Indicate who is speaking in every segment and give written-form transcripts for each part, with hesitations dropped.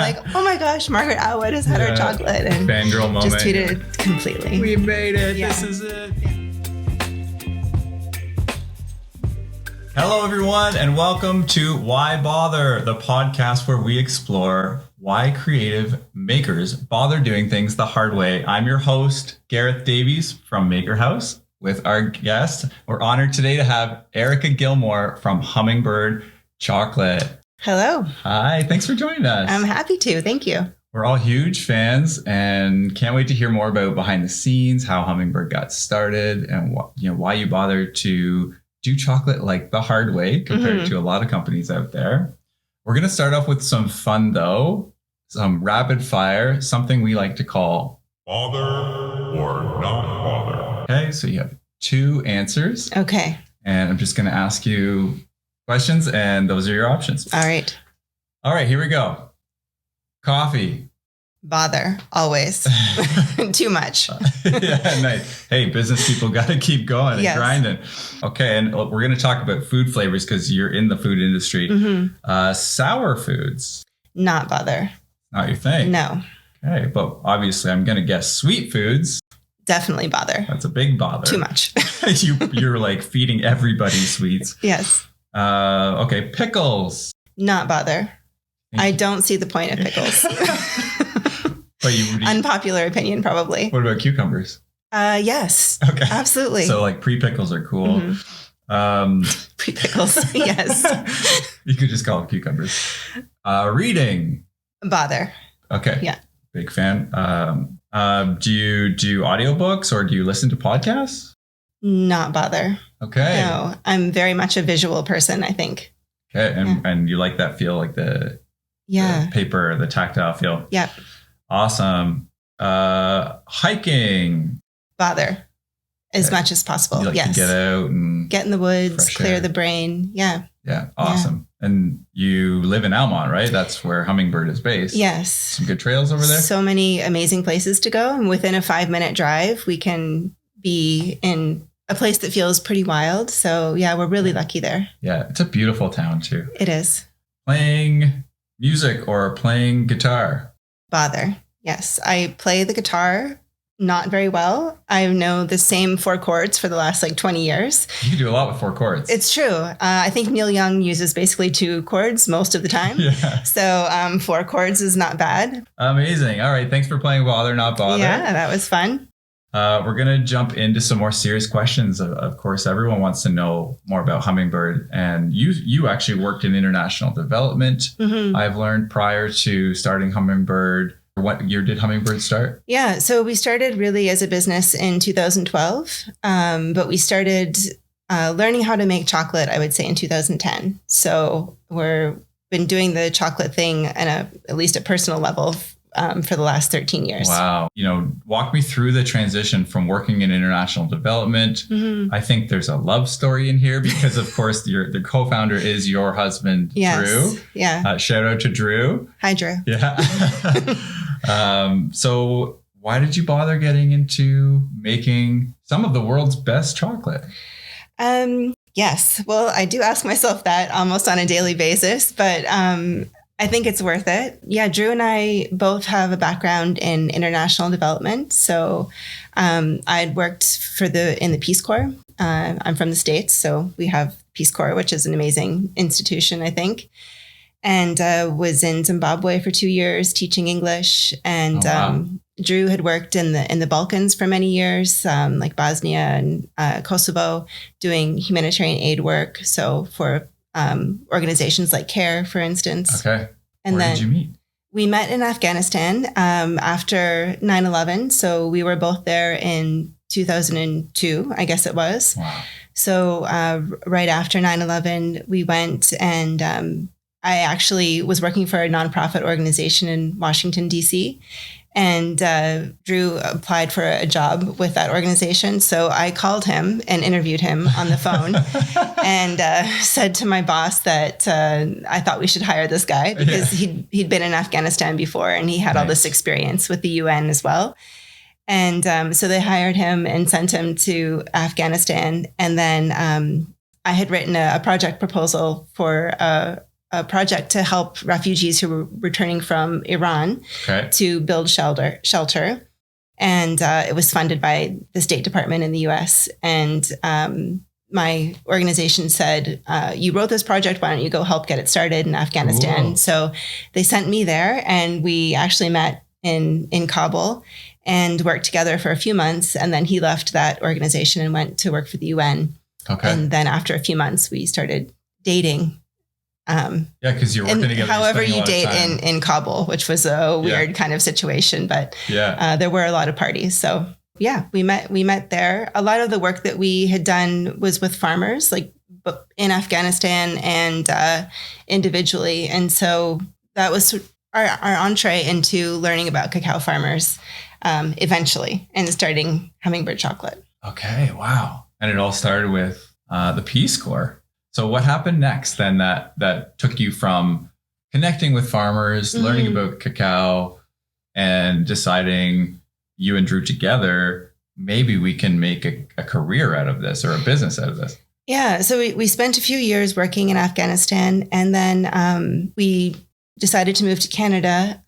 Speaker 1: like, oh my gosh, Margaret Atwood has had her chocolate. And
Speaker 2: fangirl moment.
Speaker 1: Just tweeted completely.
Speaker 2: We made it.
Speaker 1: Yeah.
Speaker 2: This is it. Hello, everyone, and welcome to Why Bother, the podcast where we explore why creative makers bother doing things the hard way. I'm your host, Gareth Davies from Maker House. With our guest, we're honored today to have Erica Gilmore from Hummingbird Chocolate.
Speaker 1: Hello.
Speaker 2: Hi, thanks for joining us.
Speaker 1: I'm happy to. Thank you.
Speaker 2: We're all huge fans and can't wait to hear more about behind the scenes, how Hummingbird got started, and why you bothered to do chocolate like the hard way compared to a lot of companies out there. We're going to start off with some fun, though, some rapid fire, something we like to call
Speaker 3: bother or not bother.
Speaker 2: Okay, so you have two answers.
Speaker 1: Okay.
Speaker 2: And I'm just going to ask you questions, and those are your options.
Speaker 1: All right.
Speaker 2: All right, here we go. Coffee.
Speaker 1: Bother, always. Too much.
Speaker 2: Yeah, nice. Hey, business people got to keep going and grinding. Okay, and we're going to talk about food flavors because you're in the food industry. Sour foods.
Speaker 1: Not bother.
Speaker 2: Not your thing.
Speaker 1: No.
Speaker 2: Okay, but obviously I'm going to guess sweet foods.
Speaker 1: Definitely bother.
Speaker 2: That's a big bother.
Speaker 1: Too much.
Speaker 2: You're like feeding everybody sweets.
Speaker 1: Yes.
Speaker 2: Okay, pickles.
Speaker 1: Not bother. I don't see the point of pickles.
Speaker 2: But
Speaker 1: unpopular opinion, probably.
Speaker 2: What about cucumbers?
Speaker 1: Yes.
Speaker 2: Okay.
Speaker 1: Absolutely.
Speaker 2: So like pre-pickles are cool.
Speaker 1: Pre-pickles, yes.
Speaker 2: You could just call them cucumbers. Reading.
Speaker 1: Bother.
Speaker 2: Okay.
Speaker 1: Yeah.
Speaker 2: Big fan. Do you do audiobooks or do you listen to podcasts?
Speaker 1: Not bother.
Speaker 2: Okay.
Speaker 1: No, I'm very much a visual person, I think.
Speaker 2: Okay. And you like that feel, like the paper, the tactile feel.
Speaker 1: Yeah.
Speaker 2: Awesome. Hiking.
Speaker 1: Bother as much as possible.
Speaker 2: You like to get out and
Speaker 1: get in the woods, clear
Speaker 2: air.
Speaker 1: The brain. Yeah.
Speaker 2: Yeah. Awesome. Yeah. And you live in Almonte, right? That's where Hummingbird is based.
Speaker 1: Yes.
Speaker 2: Some good trails over there.
Speaker 1: So many amazing places to go. And within a 5-minute drive, we can be in a place that feels pretty wild. So yeah, we're really lucky there.
Speaker 2: Yeah. It's a beautiful town too.
Speaker 1: It is.
Speaker 2: Playing music or playing guitar.
Speaker 1: Bother. Yes. I play the guitar not very well. I know the same 4 chords for the last 20 years.
Speaker 2: You can do a lot with 4 chords.
Speaker 1: It's true. I think Neil Young uses basically 2 chords most of the time.
Speaker 2: Yeah.
Speaker 1: So 4 chords is not bad.
Speaker 2: Amazing. All right. Thanks for playing Bother, Not Bother.
Speaker 1: Yeah, that was fun.
Speaker 2: We're going to jump into some more serious questions. Of course, everyone wants to know more about Hummingbird. And you actually worked in international development. I've learned prior to starting Hummingbird. What year did Hummingbird start?
Speaker 1: Yeah, so we started really as a business in 2012, but we started learning how to make chocolate, I would say, in 2010. So we've been doing the chocolate thing at least a personal level for the last 13 years.
Speaker 2: Wow. Walk me through the transition from working in international development. I think there's a love story in here because, of course, the co-founder is your husband, Drew.
Speaker 1: Yeah.
Speaker 2: Shout out to Drew.
Speaker 1: Hi, Drew.
Speaker 2: Yeah. So why did you bother getting into making some of the world's best chocolate?
Speaker 1: Yes. Well, I do ask myself that almost on a daily basis, but I think it's worth it. Yeah, Drew and I both have a background in international development. So I'd worked in the Peace Corps. I'm from the States, so we have Peace Corps, which is an amazing institution, I think. And was in Zimbabwe for 2 years teaching English. And Drew had worked in the Balkans for many years, like Bosnia and Kosovo, doing humanitarian aid work. So for organizations like CARE, for instance.
Speaker 2: Okay.
Speaker 1: And
Speaker 2: Where
Speaker 1: then
Speaker 2: did you meet?
Speaker 1: We met in Afghanistan after 9/11. So we were both there in 2002, I guess it was.
Speaker 2: Wow.
Speaker 1: So right after 9/11, we went and I actually was working for a nonprofit organization in Washington, D.C. And Drew applied for a job with that organization. So I called him and interviewed him on the phone and said to my boss that I thought we should hire this guy because he'd been in Afghanistan before and he had all this experience with the UN as well. And so they hired him and sent him to Afghanistan. And then I had written a project proposal for a project to help refugees who were returning from Iran to build shelter. And it was funded by the State Department in the US. And my organization said, you wrote this project, why don't you go help get it started in Afghanistan?
Speaker 2: Cool.
Speaker 1: So they sent me there, and we actually met in Kabul and worked together for a few months. And then he left that organization and went to work for the UN. Okay. And then after a few months, we started dating.
Speaker 2: Because you're working together.
Speaker 1: However you date in Kabul, which was a weird kind of situation, but there were a lot of parties. So we met there. A lot of the work that we had done was with farmers, like in Afghanistan and individually. And so that was our entree into learning about cacao farmers eventually, and starting Hummingbird Chocolate.
Speaker 2: Okay, wow. And it all started with the Peace Corps. So what happened next then that took you from connecting with farmers, learning about cacao, and deciding you and Drew together, maybe we can make a career out of this or a business out of this?
Speaker 1: Yeah. So we spent a few years working in Afghanistan, and then we decided to move to Canada.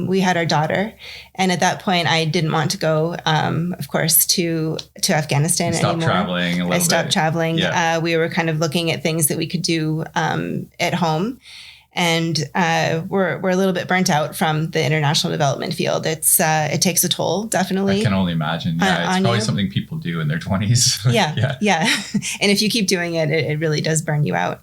Speaker 1: We had our daughter. And at that point, I didn't want to go, of course, to Afghanistan anymore.
Speaker 2: Traveling a little bit.
Speaker 1: I stopped traveling.
Speaker 2: Yeah.
Speaker 1: We were kind of looking at things that we could do at home. And we're a little bit burnt out from the international development field. It takes a toll, definitely.
Speaker 2: I can only imagine. Yeah, it's probably something people do in their 20s.
Speaker 1: Yeah. And if you keep doing it, it really does burn you out.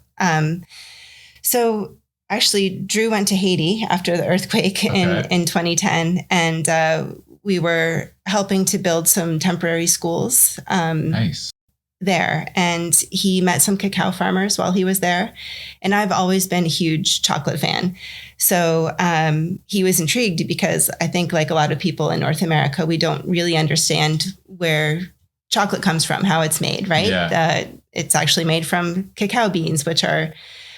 Speaker 1: So actually, Drew went to Haiti after the earthquake in 2010, and we were helping to build some temporary schools.
Speaker 2: Nice.
Speaker 1: There, and he met some cacao farmers while he was there, and I've always been a huge chocolate fan. So he was intrigued because I think, like a lot of people in North America, we don't really understand where chocolate comes from, how it's made, right?
Speaker 2: Yeah.
Speaker 1: It's actually made from cacao beans, which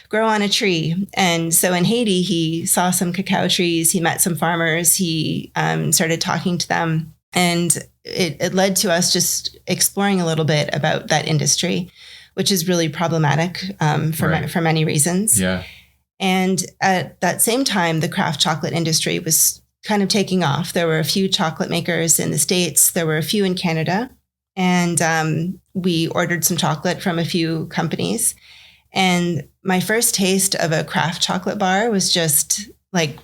Speaker 1: grow on a tree. And so in Haiti, he saw some cacao trees, he met some farmers, he started talking to them. And it led to us just exploring a little bit about that industry, which is really problematic for many reasons.
Speaker 2: Yeah.
Speaker 1: And at that same time, the craft chocolate industry was kind of taking off. There were a few chocolate makers in the States. There were a few in Canada. And we ordered some chocolate from a few companies. And my first taste of a craft chocolate bar was just like,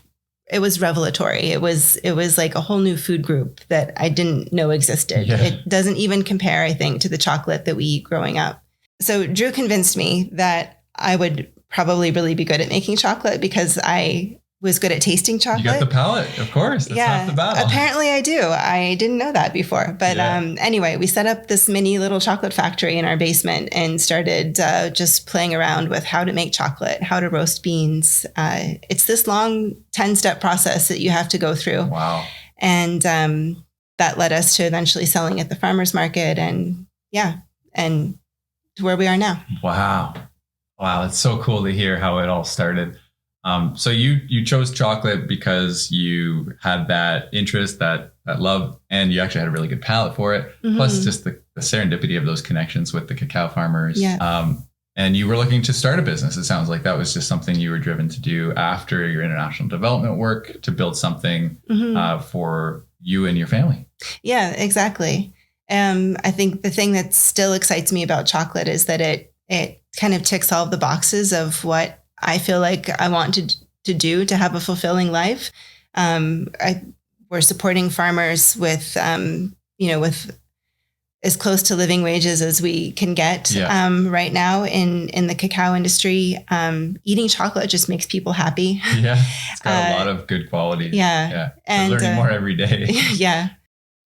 Speaker 1: it was revelatory. It was like a whole new food group that I didn't know existed. Yeah. It doesn't even compare, I think, to the chocolate that we eat growing up. So Drew convinced me that I would probably really be good at making chocolate because I was good at tasting chocolate.
Speaker 2: You got the palate, of course. That's half the battle.
Speaker 1: Apparently I do. I didn't know that before. But anyway, we set up this mini little chocolate factory in our basement and started just playing around with how to make chocolate, how to roast beans. It's this long 10-step process that you have to go through.
Speaker 2: Wow.
Speaker 1: And that led us to eventually selling at the farmer's market and to where we are now.
Speaker 2: Wow. It's so cool to hear how it all started. So you chose chocolate because you had that interest, that love, and you actually had a really good palate for it. Mm-hmm. Plus just the serendipity of those connections with the cacao farmers. Yeah. And you were looking to start a business. It sounds like that was just something you were driven to do after your international development work, to build something for you and your family.
Speaker 1: Yeah, exactly. I think the thing that still excites me about chocolate is that it kind of ticks all of the boxes of what I feel like I want to do to have a fulfilling life. We're supporting farmers with as close to living wages as we can get right now in the cacao industry. Eating chocolate just makes people happy.
Speaker 2: Yeah, it's got a lot of good qualities.
Speaker 1: Yeah.
Speaker 2: And learning more every day.
Speaker 1: Yeah.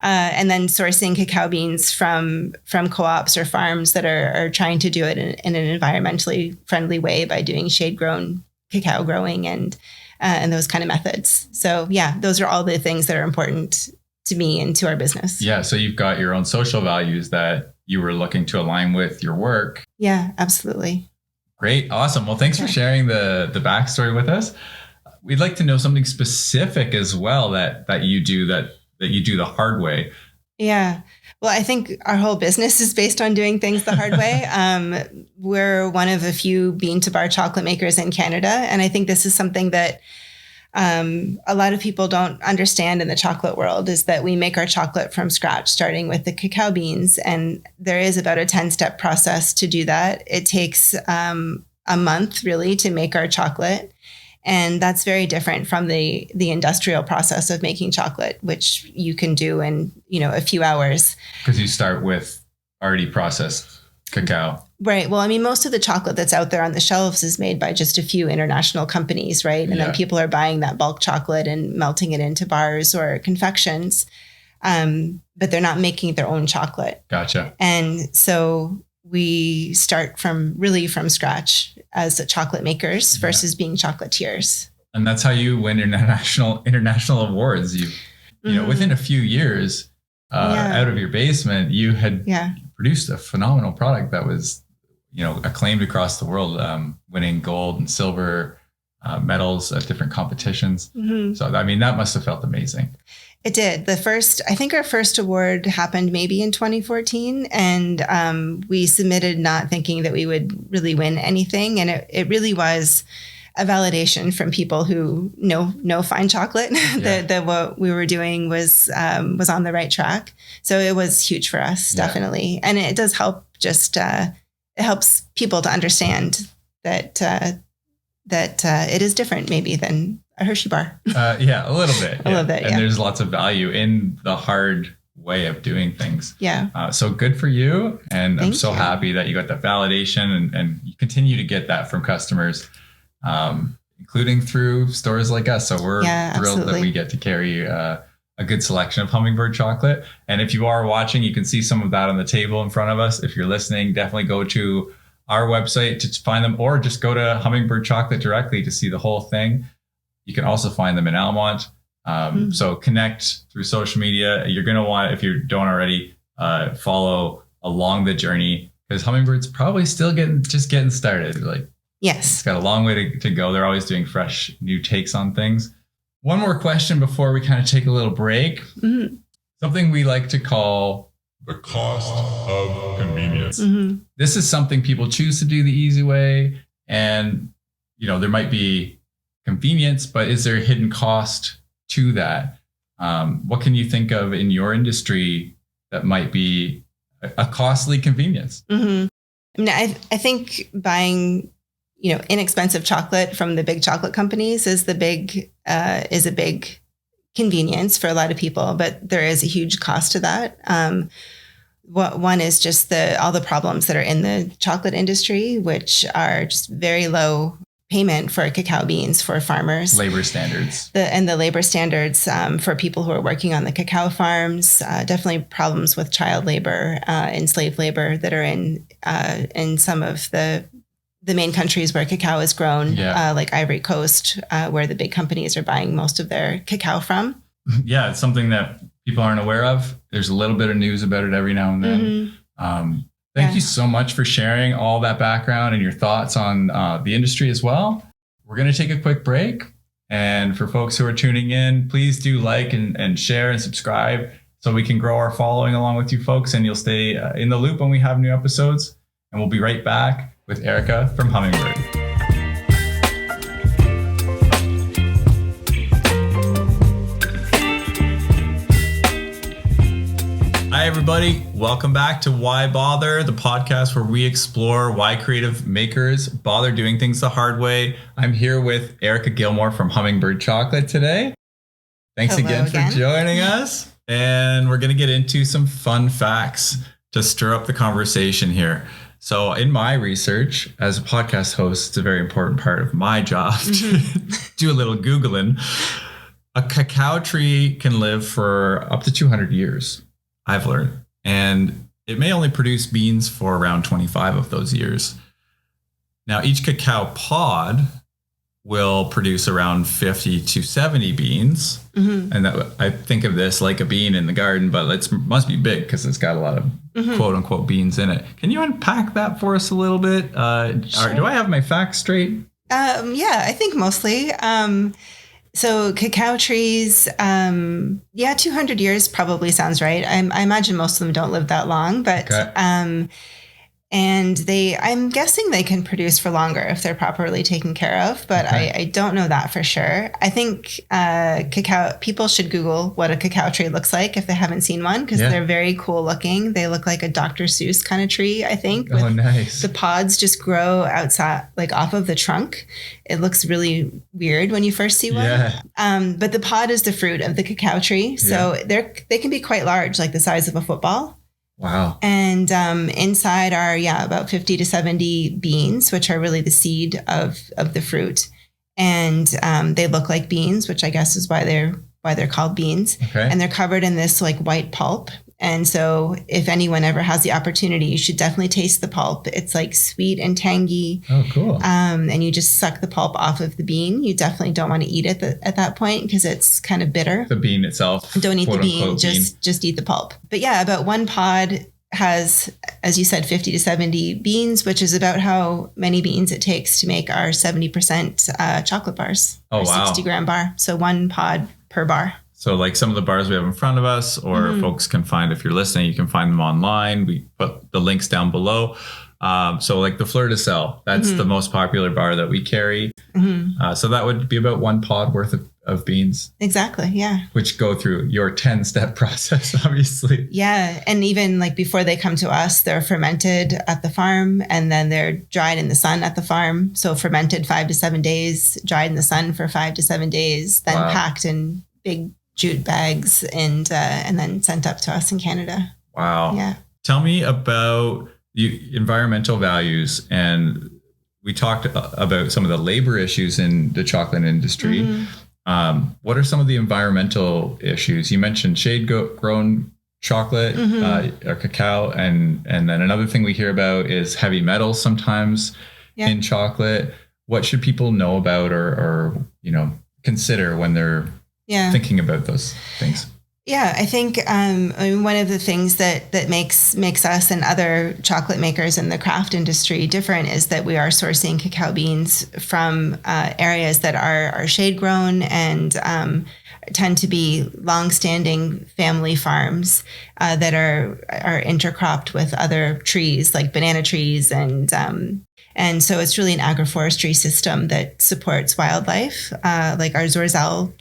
Speaker 1: And then sourcing cacao beans from co-ops or farms that are trying to do it in an environmentally friendly way by doing shade-grown cacao growing and those kind of methods. So those are all the things that are important to me and to our business.
Speaker 2: Yeah. So you've got your own social values that you were looking to align with your work.
Speaker 1: Yeah, absolutely.
Speaker 2: Great. Awesome. Well, thanks for sharing the backstory with us. We'd like to know something specific as well that you do that you do the hard way.
Speaker 1: Yeah. Well, I think our whole business is based on doing things the hard way. We're one of a few bean to bar chocolate makers in Canada. And I think this is something that a lot of people don't understand in the chocolate world, is that we make our chocolate from scratch, starting with the cacao beans. And there is about a 10-step process to do that. It takes a month really to make our chocolate. And that's very different from the industrial process of making chocolate, which you can do in, a few hours.
Speaker 2: Because you start with already processed cacao.
Speaker 1: Right. Well, I mean, most of the chocolate that's out there on the shelves is made by just a few international companies, right? And then people are buying that bulk chocolate and melting it into bars or confections, but they're not making their own chocolate.
Speaker 2: Gotcha.
Speaker 1: And so we start from scratch as chocolate makers versus being chocolatiers.
Speaker 2: And that's how you win international awards. You know, within a few years out of your basement, you had produced a phenomenal product that was, acclaimed across the world, winning gold and silver medals at different competitions. So, I mean, that must have felt amazing.
Speaker 1: It did. I think our first award happened maybe in 2014, and we submitted not thinking that we would really win anything. And it really was a validation from people who know fine chocolate that what we were doing was on the right track. So it was huge for us, definitely. And it does help it helps people to understand that it is different maybe than a Hershey bar.
Speaker 2: A little bit.
Speaker 1: A little bit,
Speaker 2: And there's lots of value in the hard way of doing things.
Speaker 1: Yeah.
Speaker 2: So good for you. And I'm
Speaker 1: Thank
Speaker 2: so
Speaker 1: you.
Speaker 2: happy that you got that validation and you continue to get that from customers, including through stores like us. So we're thrilled that we get to carry a good selection of Hummingbird chocolate. And if you are watching, you can see some of that on the table in front of us. If you're listening, definitely go to our website to find them, or just go to Hummingbird Chocolate directly to see the whole thing. You can also find them in Almonte. So connect through social media. You're going to want, if you don't already, follow along the journey, because Hummingbird's probably still getting started. It's got a long way to go. They're always doing fresh new takes on things. One more question before we kind of take a little break. Something we like to call
Speaker 3: the cost of convenience.
Speaker 2: This is something people choose to do the easy way. And, there might be convenience, but is there a hidden cost to that? What can you think of in your industry that might be a costly convenience?
Speaker 1: I mean, I think buying, inexpensive chocolate from the big chocolate companies is a big convenience for a lot of people, but there is a huge cost to that. One is just all the problems that are in the chocolate industry, which are just very low payment for cacao beans for farmers.
Speaker 2: Labor standards.
Speaker 1: The labor standards for people who are working on the cacao farms. Definitely problems with child labor and slave labor that are in some of the main countries where cacao is grown, like Ivory Coast, where the big companies are buying most of their cacao from.
Speaker 2: Yeah, it's something that people aren't aware of. There's a little bit of news about it every now and then. Thank you so much for sharing all that background and your thoughts on the industry as well. We're going to take a quick break. And for folks who are tuning in, please do like and share and subscribe so we can grow our following along with you folks, and you'll stay in the loop when we have new episodes. And we'll be right back with Erica from Hummingbird. Hi, everybody. Welcome back to Why Bother, the podcast where we explore why creative makers bother doing things the hard way. I'm here with Erica Gilmore from Hummingbird Chocolate today. Thanks again for joining us. And we're going to get into some fun facts to stir up the conversation here. So in my research as a podcast host, it's a very important part of my job to do a little Googling. A cacao tree can live for up to 200 years. I've learned, and it may only produce beans for around 25 of those years. Now, each cacao pod will produce around 50 to 70 beans. And I think of this like a bean in the garden, but it must be big because it's got a lot of quote unquote beans in it. Can you unpack that for us a little bit? Sure. Do I have my facts straight?
Speaker 1: Yeah, I think mostly. So cacao trees, 200 years probably sounds right. I imagine most of them don't live that long, but and I'm guessing they can produce for longer if they're properly taken care of, but I don't know that for sure. I think people should Google what a cacao tree looks like if they haven't seen one, because they're very cool looking. They look like a Dr. Seuss kind of tree, I think.
Speaker 2: Oh, nice.
Speaker 1: The pods just grow outside, like off of the trunk. It looks really weird when you first see one. Yeah. But the pod is the fruit of the cacao tree. So they can be quite large, like the size of a football.
Speaker 2: Wow.
Speaker 1: And inside are, about 50 to 70 beans, which are really the seed of the fruit. And they look like beans, which I guess is why they're called beans. Okay. And they're covered in this like white pulp. And so if anyone ever has the opportunity, you should definitely taste the pulp. It's like sweet and tangy.
Speaker 2: Oh, cool.
Speaker 1: And you just suck the pulp off of the bean. You definitely don't want to eat it at that point because it's kind of bitter.
Speaker 2: The bean itself.
Speaker 1: Don't eat the bean, just eat the pulp. But about one pod has, as you said, 50 to 70 beans, which is about how many beans it takes to make our 70% chocolate bars.
Speaker 2: Oh, wow.
Speaker 1: 60 gram bar. So one pod per bar.
Speaker 2: So like some of the bars we have in front of us, or folks can find, if you're listening, you can find them online. We put the links down below. So like the Fleur de Sel, that's the most popular bar that we carry. So that would be about one pod worth of beans.
Speaker 1: Exactly. Yeah.
Speaker 2: Which go through your 10-step process, obviously.
Speaker 1: Yeah. And even like before they come to us, they're fermented at the farm and then they're dried in the sun at the farm. So fermented 5 to 7 days, dried in the sun for 5 to 7 days, then packed in big jute bags and then sent up to us in Canada.
Speaker 2: Wow.
Speaker 1: Yeah.
Speaker 2: Tell me about environmental values. And we talked about some of the labor issues in the chocolate industry. What are some of the environmental issues? You mentioned shade-grown chocolate or cacao. And then another thing we hear about is heavy metals sometimes in chocolate. What should people know about or consider when they're thinking about those things?
Speaker 1: Yeah, I think one of the things that makes us and other chocolate makers in the craft industry different is that we are sourcing cacao beans from areas that are shade grown and tend to be long-standing family farms that are intercropped with other trees like banana trees and so it's really an agroforestry system that supports wildlife. Like our Zorzal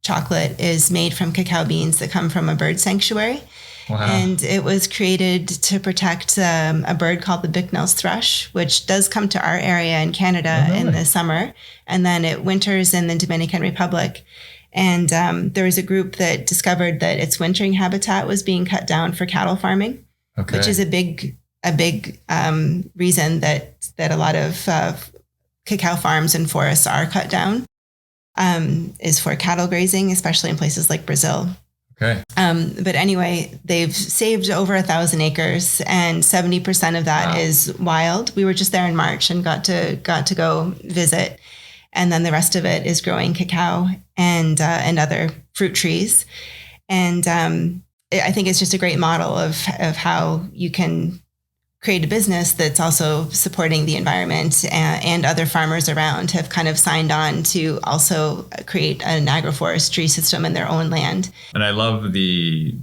Speaker 1: chocolate is made from cacao beans that come from a bird sanctuary. Wow. And it was created to protect a bird called the Bicknell's thrush, which does come to our area in Canada in the summer. And then it winters in the Dominican Republic. And there was a group that discovered that its wintering habitat was being cut down for cattle farming, which is a big reason that a lot of cacao farms and forests are cut down. Is for cattle grazing, especially in places like Brazil. Okay. But anyway, they've saved over 1,000 acres and 70% of that is wild. We were just there in March and got to go visit. And then the rest of it is growing cacao and other fruit trees. And I think it's just a great model of how you can create a business that's also supporting the environment, and other farmers around have kind of signed on to also create an agroforestry system in their own land. And
Speaker 2: I love the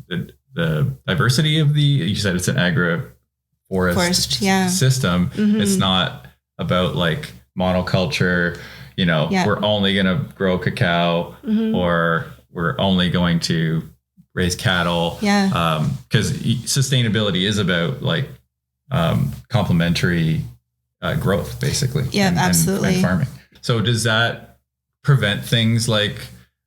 Speaker 2: diversity of you said it's an agroforest system. It's not about like monoculture, we're only going to grow cacao or we're only going to raise cattle. Because sustainability is about like complementary growth, basically.
Speaker 1: Absolutely.
Speaker 2: And farming. So does that prevent things like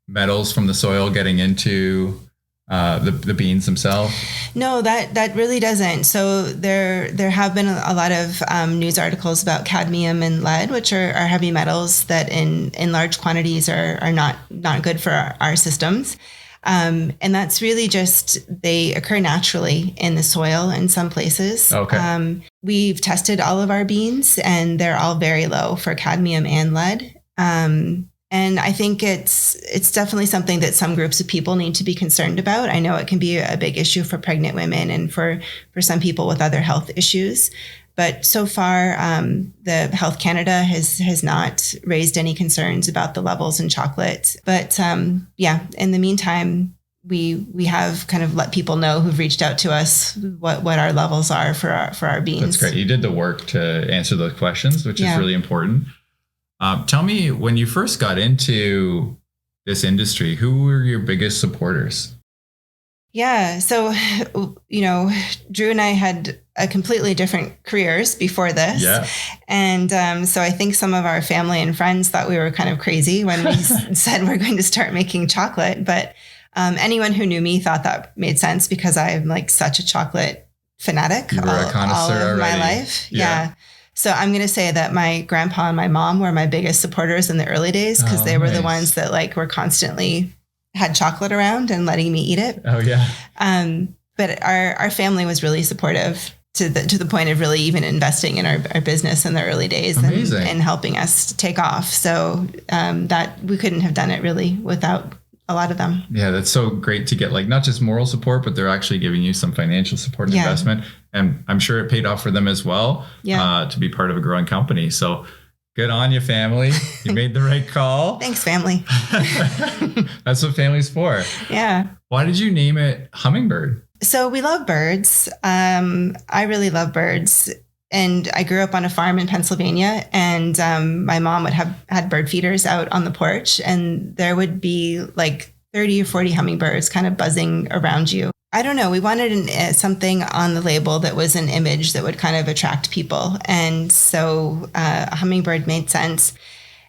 Speaker 2: metals from the soil getting into the beans themselves?
Speaker 1: No, that really doesn't. So there have been a lot of news articles about cadmium and lead, which are heavy metals that in large quantities are not good for our systems. And that's really just, they occur naturally in the soil in some places. Okay. We've tested all of our beans and they're all very low for cadmium and lead. And I think it's definitely something that some groups of people need to be concerned about. I know it can be a big issue for pregnant women and for some people with other health issues. But so far, the Health Canada has not raised any concerns about the levels in chocolate. But in the meantime, we have kind of let people know who've reached out to us what our levels are for our beans.
Speaker 2: That's great. You did the work to answer those questions, which is really important. Tell me, when you first got into this industry, who were your biggest supporters?
Speaker 1: Yeah. So, Drew and I had a completely different careers before this.
Speaker 2: Yeah.
Speaker 1: And so I think some of our family and friends thought we were kind of crazy when we said we're going to start making chocolate. But anyone who knew me thought that made sense because I'm like such a chocolate fanatic
Speaker 2: You were a connoisseur
Speaker 1: all of my
Speaker 2: already.
Speaker 1: life. Yeah. So I'm going to say that my grandpa and my mom were my biggest supporters in the early days because they were the ones that like were constantly had chocolate around and letting me eat it.
Speaker 2: Oh, yeah.
Speaker 1: But our family was really supportive to the point of really even investing in our business in the early days and helping us take off. So that we couldn't have done it really without a lot of them.
Speaker 2: Yeah, that's so great to get like not just moral support, but they're actually giving you some financial support and investment. And I'm sure it paid off for them as well to be part of a growing company. So good on you, family. You made the right call.
Speaker 1: Thanks, family.
Speaker 2: That's what family's for.
Speaker 1: Yeah.
Speaker 2: Why did you name it Hummingbird?
Speaker 1: So we love birds. I really love birds. And I grew up on a farm in Pennsylvania, and my mom would had bird feeders out on the porch, and there would be like 30 or 40 hummingbirds kind of buzzing around you. I don't know. We wanted something on the label that was an image that would kind of attract people. And so a hummingbird made sense.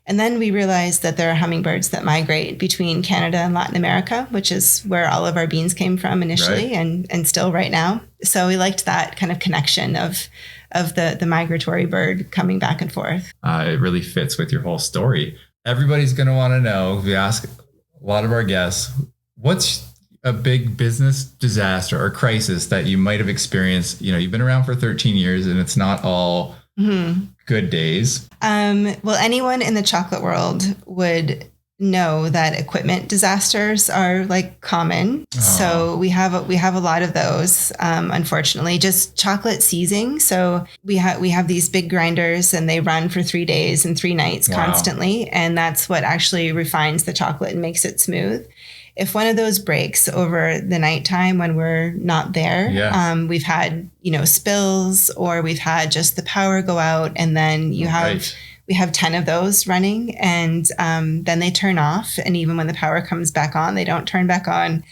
Speaker 1: And then we realized that there are hummingbirds that migrate between Canada and Latin America, which is where all of our beans came from initially and still right now. So we liked that kind of connection of the migratory bird coming back and forth.
Speaker 2: It really fits with your whole story. Everybody's going to want to know, we ask a lot of our guests, what's a big business disaster or crisis that you might have experienced? You know, you've been around for 13 years and it's not all good days.
Speaker 1: Well, anyone in the chocolate world would know that equipment disasters are like common. So we have a lot of those, unfortunately. Just chocolate seizing. So we have these big grinders and they run for 3 days and 3 nights constantly. And that's what actually refines the chocolate and makes it smooth. If one of those breaks over the nighttime when we're not there, we've had, spills, or we've had just the power go out, and then we have 10 of those running, and then they turn off. And even when the power comes back on, they don't turn back on.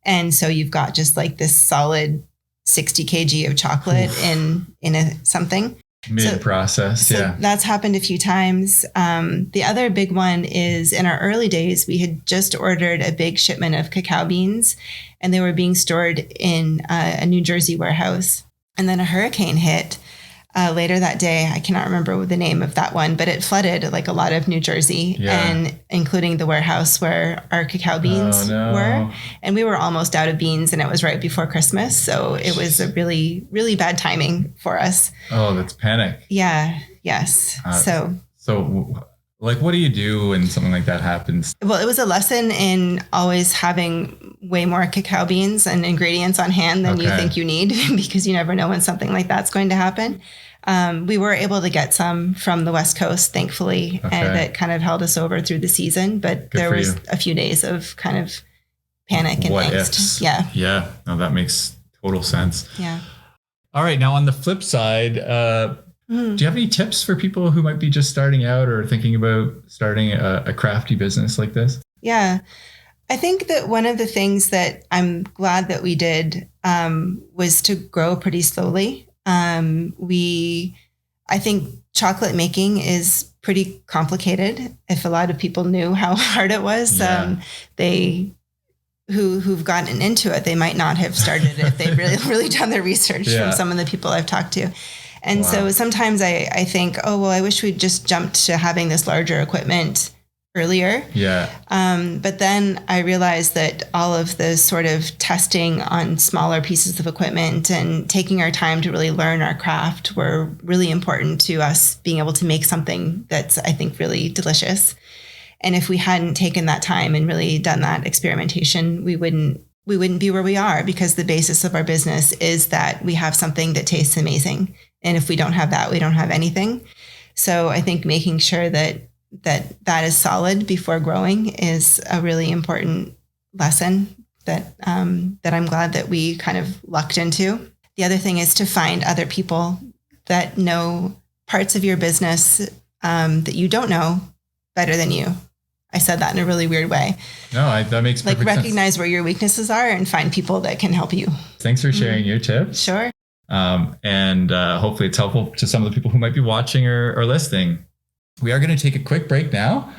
Speaker 1: And so you've got just like this solid 60 kg of chocolate in something.
Speaker 2: Mid-process,
Speaker 1: so that's happened a few times. The other big one is in our early days, we had just ordered a big shipment of cacao beans, and they were being stored in a New Jersey warehouse. And then a hurricane hit later that day. I cannot remember the name of that one, but it flooded like a lot of New Jersey, and including the warehouse where our cacao beans were. And we were almost out of beans, and it was right before Christmas. So it was a really, really bad timing for us.
Speaker 2: Oh, that's panic.
Speaker 1: Yeah. Yes. So
Speaker 2: like, what do you do when something like that happens?
Speaker 1: Well, it was a lesson in always having way more cacao beans and ingredients on hand than you think you need, because you never know when something like that's going to happen. We were able to get some from the West Coast, thankfully, and that kind of held us over through the season. But there was a few days of kind of panic and angst. Yeah.
Speaker 2: Yeah. No, that makes total sense.
Speaker 1: Yeah.
Speaker 2: All right. Now, on the flip side, do you have any tips for people who might be just starting out or thinking about starting a crafty business like this?
Speaker 1: Yeah. I think that one of the things that I'm glad that we did was to grow pretty slowly. I think chocolate making is pretty complicated. If a lot of people knew how hard it was, who've gotten into it, they might not have started it if they'd really done their research from some of the people I've talked to. And so sometimes I think, I wish we'd just jumped to having this larger equipment earlier.
Speaker 2: Yeah.
Speaker 1: But then I realized that all of the sort of testing on smaller pieces of equipment and taking our time to really learn our craft were really important to us being able to make something that's, I think, really delicious. And if we hadn't taken that time and really done that experimentation, we wouldn't be where we are, because the basis of our business is that we have something that tastes amazing And if we don't have that, we don't have anything. So I think making sure that is solid before growing is a really important lesson that I'm glad that we kind of lucked into. The other thing is to find other people that know parts of your business that you don't know better than you. I said that in a really weird way.
Speaker 2: No, that makes perfect sense.
Speaker 1: Recognize where your weaknesses are and find people that can help you.
Speaker 2: Thanks for sharing your tips.
Speaker 1: Sure.
Speaker 2: And hopefully it's helpful to some of the people who might be watching or listening. We are going to take a quick break now.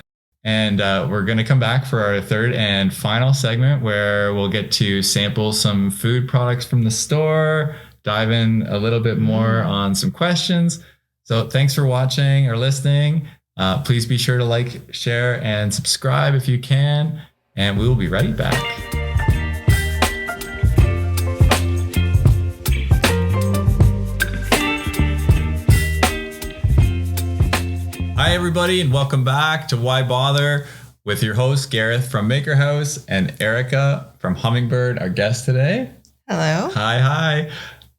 Speaker 2: And we're going to come back for our third and final segment where we'll get to sample some food products from the store, dive in a little bit more on some questions. So thanks for watching or listening. Please be sure to like, share, and subscribe if you can. And we will be right back. Hi, everybody, and welcome back to Why Bother with your host, Gareth from Maker House, and Erica from Hummingbird, our guest today.
Speaker 1: Hello.
Speaker 2: Hi.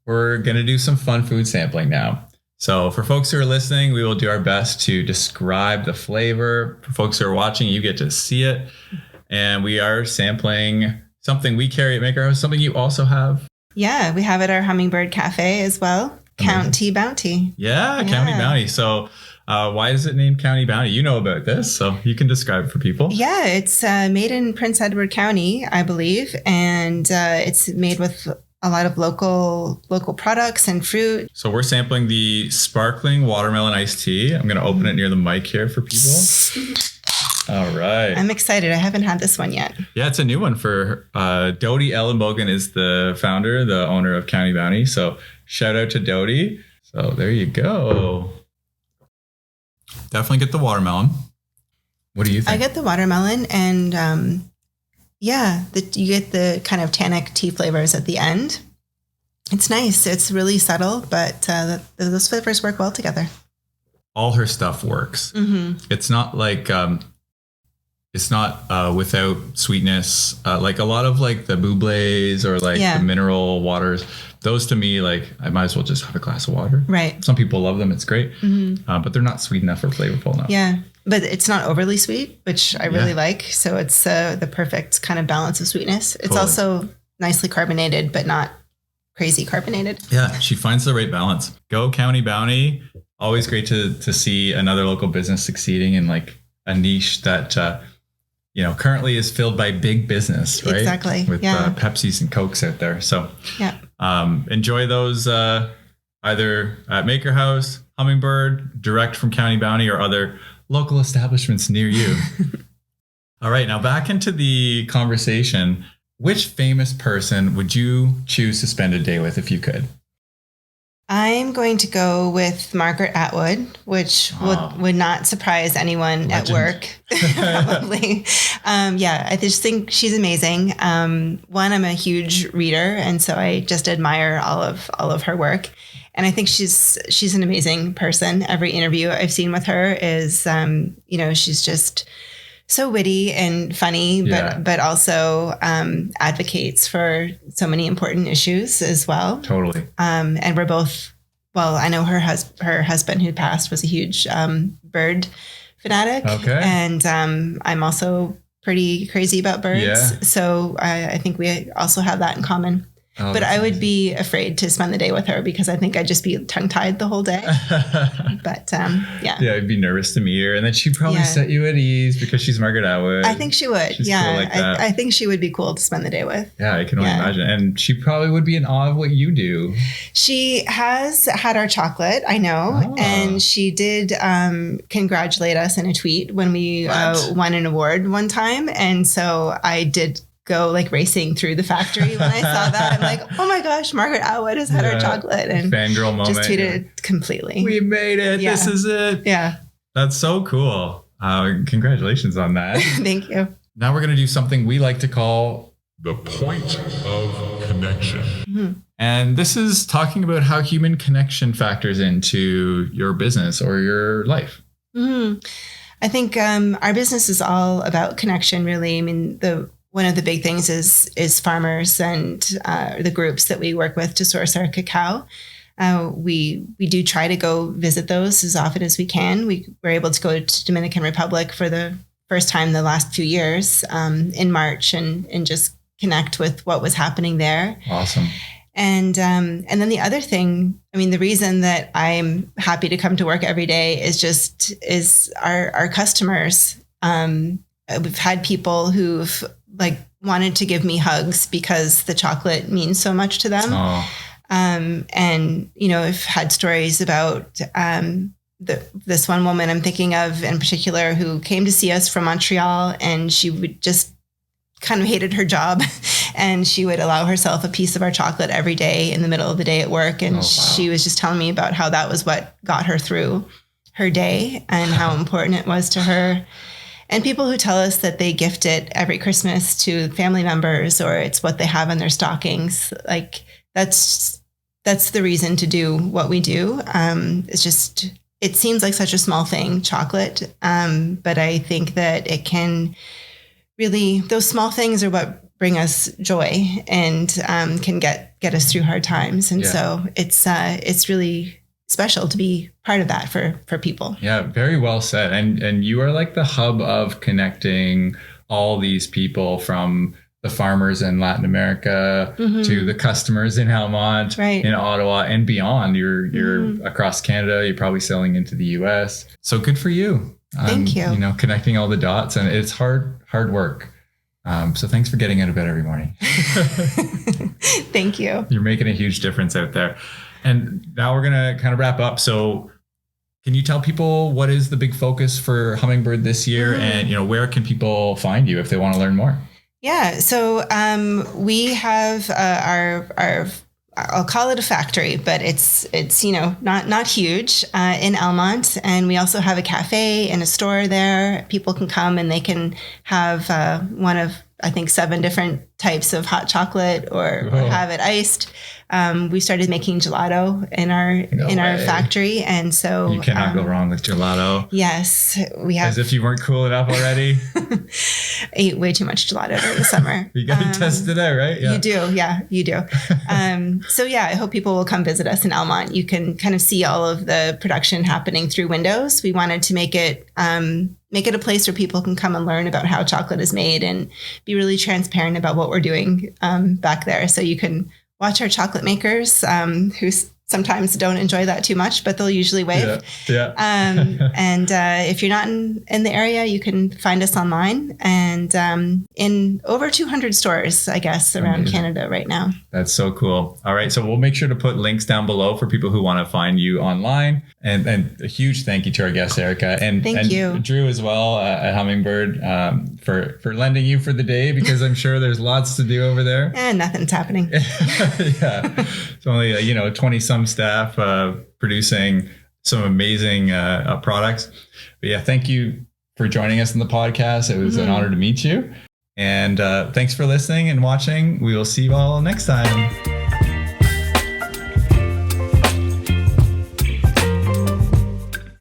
Speaker 2: We're going to do some fun food sampling now. So for folks who are listening, we will do our best to describe the flavor. For folks who are watching, you get to see it. And we are sampling something we carry at Maker House, something you also have.
Speaker 1: Yeah, we have at our Hummingbird Cafe as well. County Bounty.
Speaker 2: Yeah, County Bounty. So why is it named County Bounty? You know about this, so you can describe it for people.
Speaker 1: Yeah, it's made in Prince Edward County, I believe. And it's made with a lot of local products and fruit.
Speaker 2: So we're sampling the sparkling watermelon iced tea. I'm going to open it near the mic here for people. All right.
Speaker 1: I'm excited. I haven't had this one yet.
Speaker 2: Yeah, it's a new one for Dodie Ellenbogen is the founder, the owner of County Bounty. So shout out to Dodie. So there you go. Definitely get the watermelon. What do you think?
Speaker 1: I get the watermelon and you get the kind of tannic tea flavors at the end. It's nice. It's really subtle, but those flavors work well together.
Speaker 2: All her stuff works. Mm-hmm. It's not like without sweetness. Like a lot of like the bublis or like the mineral waters. Those to me, like I might as well just have a glass of water.
Speaker 1: Right.
Speaker 2: Some people love them. It's great, but they're not sweet enough or flavorful enough.
Speaker 1: Yeah. But it's not overly sweet, which I really like. So it's the perfect kind of balance of sweetness. It's also nicely carbonated, but not crazy carbonated. Yeah,
Speaker 2: she finds the right balance. Go County Bounty. Always great to see another local business succeeding in like a niche that, currently is filled by big business, right?
Speaker 1: Exactly.
Speaker 2: With Pepsis and Cokes out there. So enjoy those either at Maker House, Hummingbird, direct from County Bounty, or other local establishments near you. All right, now back into the conversation. Which famous person would you choose to spend a day with if you could?
Speaker 1: I'm going to go with Margaret Atwood, which would not surprise anyone Legend. At work, probably. I just think she's amazing. One, I'm a huge reader, and so I just admire all of her work. And I think she's an amazing person. Every interview I've seen with her is, she's just so witty and funny, but also advocates for so many important issues as well.
Speaker 2: Totally.
Speaker 1: And we're both, I know her husband who passed was a huge bird fanatic.
Speaker 2: Okay.
Speaker 1: And I'm also pretty crazy about birds.
Speaker 2: Yeah.
Speaker 1: So I think we also have that in common. Oh, but I would be afraid to spend the day with her because I think I'd just be tongue-tied the whole day. But
Speaker 2: Yeah, I'd be nervous to meet her. And then she'd probably set you at ease because she's Margaret Atwood.
Speaker 1: I think she would.
Speaker 2: She's cool like that.
Speaker 1: I think she would be cool to spend the day with.
Speaker 2: Yeah, I can only imagine. And she probably would be in awe of what you do.
Speaker 1: She has had our chocolate, I know. Oh. And she did congratulate us in a tweet when we won an award one time. And so I did go like racing through the factory when I saw that. I'm like, oh my gosh, Margaret Atwood has had our chocolate. And
Speaker 2: fangirl moment.
Speaker 1: Just tweeted completely.
Speaker 2: We made it. Yeah. This is it.
Speaker 1: Yeah.
Speaker 2: That's so cool. Congratulations on that.
Speaker 1: Thank you.
Speaker 2: Now we're going to do something we like to call
Speaker 3: the point of connection.
Speaker 1: Mm-hmm.
Speaker 2: And this is talking about how human connection factors into your business or your life.
Speaker 1: Mm-hmm. I think our business is all about connection, really. I mean, one of the big things is farmers and the groups that we work with to source our cacao. We do try to go visit those as often as we can. We were able to go to Dominican Republic for the first time the last few years in March and just connect with what was happening there.
Speaker 2: Awesome.
Speaker 1: And then the other thing, I mean, the reason that I'm happy to come to work every day is our customers. We've had people who've like wanted to give me hugs because the chocolate means so much to them.
Speaker 2: Oh.
Speaker 1: And, you know, I've had stories about this one woman I'm thinking of in particular who came to see us from Montreal, and she would just kind of hated her job, and she would allow herself a piece of our chocolate every day in the middle of the day at work. And she was just telling me about how that was what got her through her day and how important it was to her. And people who tell us that they gift it every Christmas to family members, or it's what they have in their stockings, like that's the reason to do what we do. It's just, it seems like such a small thing, chocolate. But I think that it can really, those small things are what bring us joy and can get us through hard times. And so it's really special to be part of that for people. Yeah,
Speaker 2: very well said. And you are like the hub of connecting all these people, from the farmers in Latin America to the customers in Almonte, in Ottawa and beyond. You're across Canada. You're probably selling into the US. So good for you.
Speaker 1: Thank you.
Speaker 2: You know, connecting all the dots, and it's hard work. So thanks for getting out of bed every morning.
Speaker 1: Thank you.
Speaker 2: You're making a huge difference out there. And now we're going to kind of wrap up. So can you tell people what is the big focus for Hummingbird this year? And, you know, where can people find you if they want to learn more?
Speaker 1: Yeah. So we have our I'll call it a factory, but it's you know, not huge in Almonte. And we also have a cafe and a store there. People can come and they can have one of, I think, 7 different types of hot chocolate or have it iced. We started making gelato in our factory. And so
Speaker 2: you cannot go wrong with gelato.
Speaker 1: Yes, we have.
Speaker 2: As if you weren't cool enough already.
Speaker 1: Ate way too much gelato during the summer.
Speaker 2: You got to test it out, right?
Speaker 1: Yeah. You do. Yeah, you do. So yeah, I hope people will come visit us in Almonte. You can kind of see all of the production happening through windows. We wanted to make it a place where people can come and learn about how chocolate is made and be really transparent about what we're doing back there. So you can watch our chocolate makers who sometimes don't enjoy that too much, but they'll usually wave.
Speaker 2: Yeah.
Speaker 1: And if you're not in the area, you can find us online and in over 200 stores, I guess, around Canada right now. That's so cool. All right. So we'll make sure to put links down below for people who want to find you online. And a huge thank you to our guest, Erica. And thank you, Drew, as well at Hummingbird for lending you for the day, because I'm sure there's lots to do over there. And nothing's happening. Yeah. It's only, 20 some staff producing some amazing products. But yeah, thank you for joining us in the podcast. It was an honor to meet you. And thanks for listening and watching. We will see you all next time.